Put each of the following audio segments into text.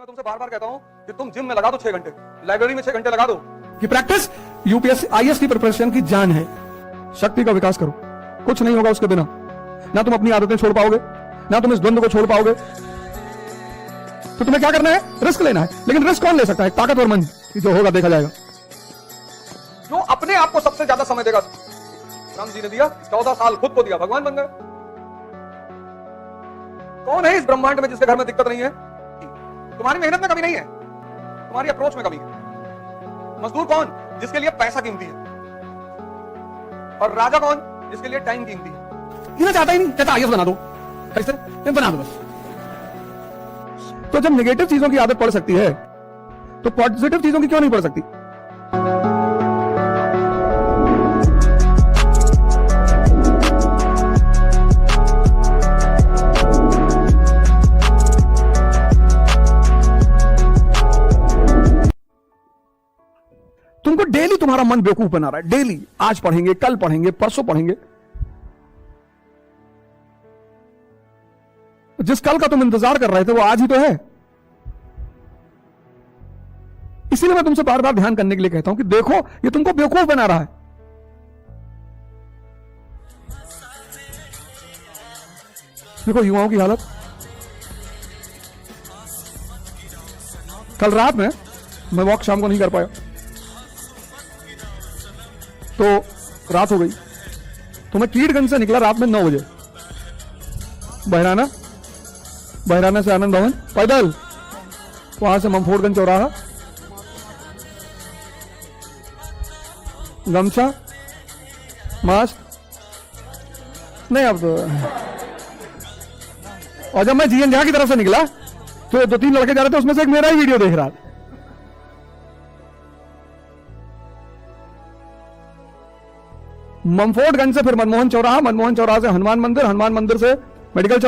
मैं तुमसे बार बार कहता हूं कि तुम जिम में लगा दो 6 घंटे, लाइब्रेरी में 6 घंटे लगा दो। कि प्रैक्टिस यूपीएससी आईएएस की प्रिपरेशन की जान है। शक्ति का विकास करो, कुछ नहीं होगा उसके बिना। ना तुम अपनी आदतें छोड़ पाओगे, ना तुम इस द्वंद्व को छोड़ पाओगे। तो तुम्हें क्या करना है? रिस्क लेना है। लेकिन रिस्क कौन ले सकता है? ताकतवर मन, जो होगा देखा जाएगा। जो अपने आप को सबसे ज्यादा समय देगा। राम जी ने दिया 14 साल खुद को दिया, भगवान बन गए। कौन है इस ब्रह्मांड में जिसके घर में दिक्कत नहीं है? तुम्हारी मेहनत में कमी नहीं है, तुम्हारी अप्रोच में कमी है। मजदूर कौन? जिसके लिए पैसा कीमती है। और राजा कौन? जिसके लिए टाइम कीमती है। ये चाहता ही नहीं, कहता आईएएस बना दो। कैसे? बना दो बस। तो जब नेगेटिव चीजों की आदत पड़ सकती है तो पॉजिटिव चीजों की क्यों नहीं पड़ सकती? तुमको डेली तुम्हारा मन बेवकूफ बना रहा है। डेली आज पढ़ेंगे, कल पढ़ेंगे, परसों पढ़ेंगे। जिस कल का तुम इंतजार कर रहे थे वो आज ही तो है। इसीलिए मैं तुमसे बार बार ध्यान करने के लिए कहता हूं कि देखो ये तुमको बेवकूफ बना रहा है। देखो युवाओं की हालत। कल रात में मैं वॉक शाम को नहीं कर पाया तो रात हो गई। तो मैं कीड़गंज से निकला रात में 9 बजे, बहराना से आनंद भवन पैदल, वहां से ममफोड़गंज चौराहा, गमछा, मास्क नहीं अब तो। और जब मैं जीएन झा की तरफ से निकला तो 2-3 लड़के जा रहे थे, उसमें से एक मेरा ही वीडियो देख रहा था। ममफोर्डगंज से फिर मनमोहन चौराहा से हनुमान मंदिर से मेडिकल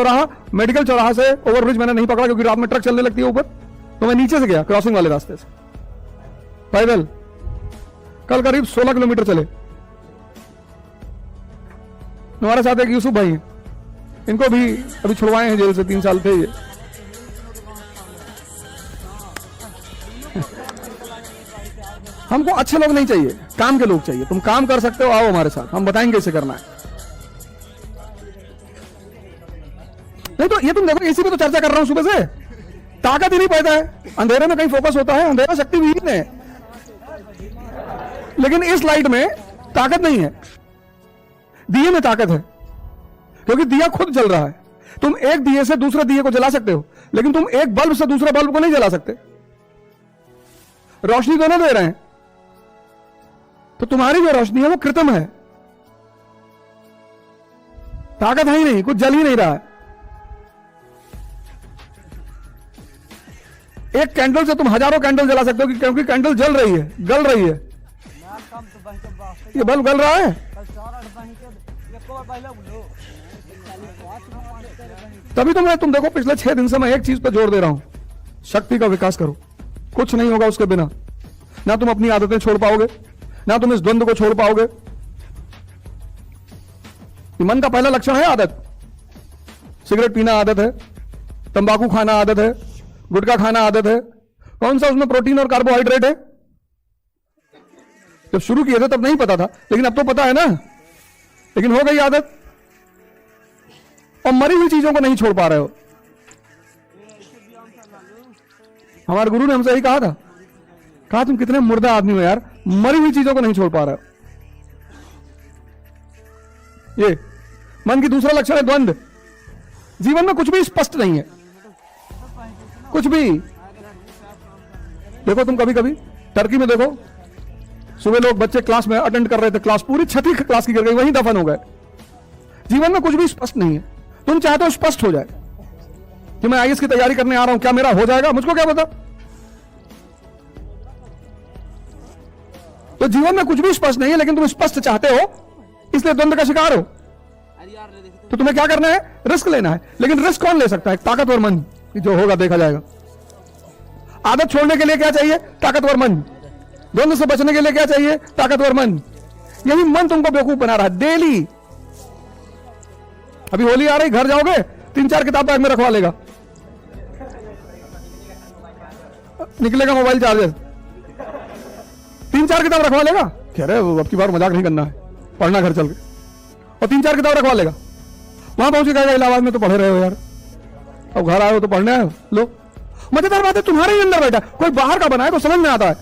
चौराहा से ओवरब्रिज मैंने नहीं पकड़ा क्योंकि रात में ट्रक चलने लगती है ऊपर, तो मैं नीचे से गया क्रॉसिंग वाले रास्ते से पैदल। कल करीब 16 किलोमीटर चले। हमारे साथ एक यूसुफ भाई हैं, इनको भी अभी छुड़वाए हैं जेल से, 3 साल थे ये। हमको अच्छे लोग नहीं चाहिए, काम के लोग चाहिए। तुम काम कर सकते हो, आओ हमारे साथ, हम बताएंगे इसे करना है। नहीं तो ये तुम देखो, इसी पे तो चर्चा कर रहा हूं सुबह से। ताकत ही नहीं पैदा है, अंधेरे में कहीं फोकस होता है। अंधेरा शक्ति विहीन है, लेकिन इस लाइट में ताकत नहीं है। दिए में ताकत है क्योंकि दिया खुद जल रहा है। तुम एक दिए से दूसरे दिए को जला सकते हो, लेकिन तुम एक बल्ब से दूसरे बल्ब को नहीं जला सकते। रोशनी दोनों दे रहे हैं, तो तुम्हारी जो रोशनी है वो कृत्रिम है, ताकत है ही नहीं, कुछ जल ही नहीं रहा है। एक कैंडल से तुम हजारों कैंडल जला सकते हो क्योंकि कैंडल जल रही है, गल रही है। ये बल्ब गल रहा है। तभी तुम देखो पिछले 6 दिन से मैं एक चीज पे जोर दे रहा हूं, शक्ति का विकास करो, कुछ नहीं होगा उसके बिना। ना तुम अपनी आदतें छोड़ पाओगे, ना तुम इस द्वंद्व को छोड़ पाओगे। मन का पहला लक्षण है आदत। सिगरेट पीना आदत है, तंबाकू खाना आदत है, गुटखा खाना आदत है। कौन सा उसमें प्रोटीन और कार्बोहाइड्रेट है? जब शुरू किए थे तब नहीं पता था, लेकिन अब तो पता है ना। लेकिन हो गई आदत, और मरी हुई चीजों को नहीं छोड़ पा रहे हो। हमारे गुरु ने हमसे यही कहा था, कहा तुम कितने मुर्दा आदमी हो यार, मरी हुई चीजों को नहीं छोड़ पा रहे हो। ये मन की दूसरा लक्षण है द्वंद्व। जीवन में कुछ भी स्पष्ट नहीं है, कुछ भी। देखो तुम कभी टर्की में देखो, सुबह लोग बच्चे क्लास में अटेंड कर रहे थे, क्लास पूरी छठी क्लास की गिर गई, वहीं दफन हो गए। जीवन में कुछ भी स्पष्ट नहीं है। तुम चाहते हो स्पष्ट हो जाए कि मैं आईएएस की तैयारी करने आ रहा हूं, क्या मेरा हो जाएगा? मुझको क्या पता। तो जीवन में कुछ भी स्पष्ट नहीं है, लेकिन तुम स्पष्ट चाहते हो, इसलिए द्वंद्व का शिकार हो। तो तुम्हें क्या करना है? रिस्क लेना है। लेकिन रिस्क कौन ले सकता है? ताकतवर मन, जो होगा देखा जाएगा। आदत छोड़ने के लिए क्या चाहिए? ताकतवर मन। द्वंद्व से बचने के लिए क्या चाहिए? ताकतवर मन। यही मन तुमको बेवकूफ बना रहा है डेली। अभी होली आ रही, घर जाओगे 3-4 किताब बैग में रखवा लेगा। निकलेगा मोबाइल चार्जर, 3-4 किताब रखवा लेगा, कह रहे अब की बार मजाक नहीं करना है, पढ़ना घर चल के, और 3-4 किताब रखवा लेगा। वहां पहुंच के कहेगा इलाहाबाद में तो पढ़ रहे हो यार, अब घर आए हो तो पढ़ने आए हो, लो। मजेदार बात है तुम्हारे ही अंदर बैठा, कोई बाहर का बनाए तो समझ में आता है।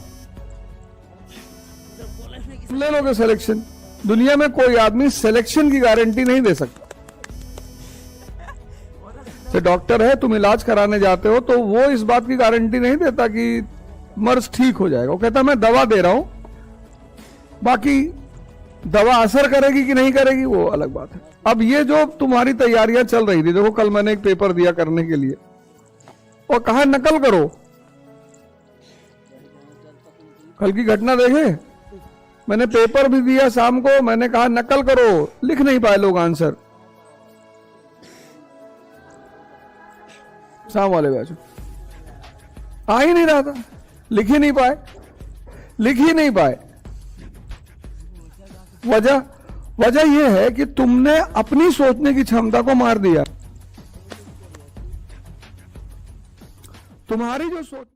ले लोगे सिलेक्शन, दुनिया में कोई आदमी सिलेक्शन की गारंटी नहीं दे सकता। से डॉक्टर है, तुम इलाज कराने जाते हो तो वो इस बात की गारंटी नहीं देता कि मर्ज ठीक हो जाएगा, वो कहता मैं दवा दे रहा हूं, बाकी दवा असर करेगी कि नहीं करेगी वो अलग बात है। अब ये जो तुम्हारी तैयारियां चल रही थी, देखो कल मैंने एक पेपर दिया करने के लिए और कहा नकल करो, कल की घटना देखे, मैंने पेपर भी दिया शाम को, मैंने कहा नकल करो, लिख नहीं पाए लोग आंसर, शाम वाले बैच आ ही नहीं रहा था, लिख ही नहीं पाए। वजह यह है कि तुमने अपनी सोचने की क्षमता को मार दिया। तुम्हारी जो सोच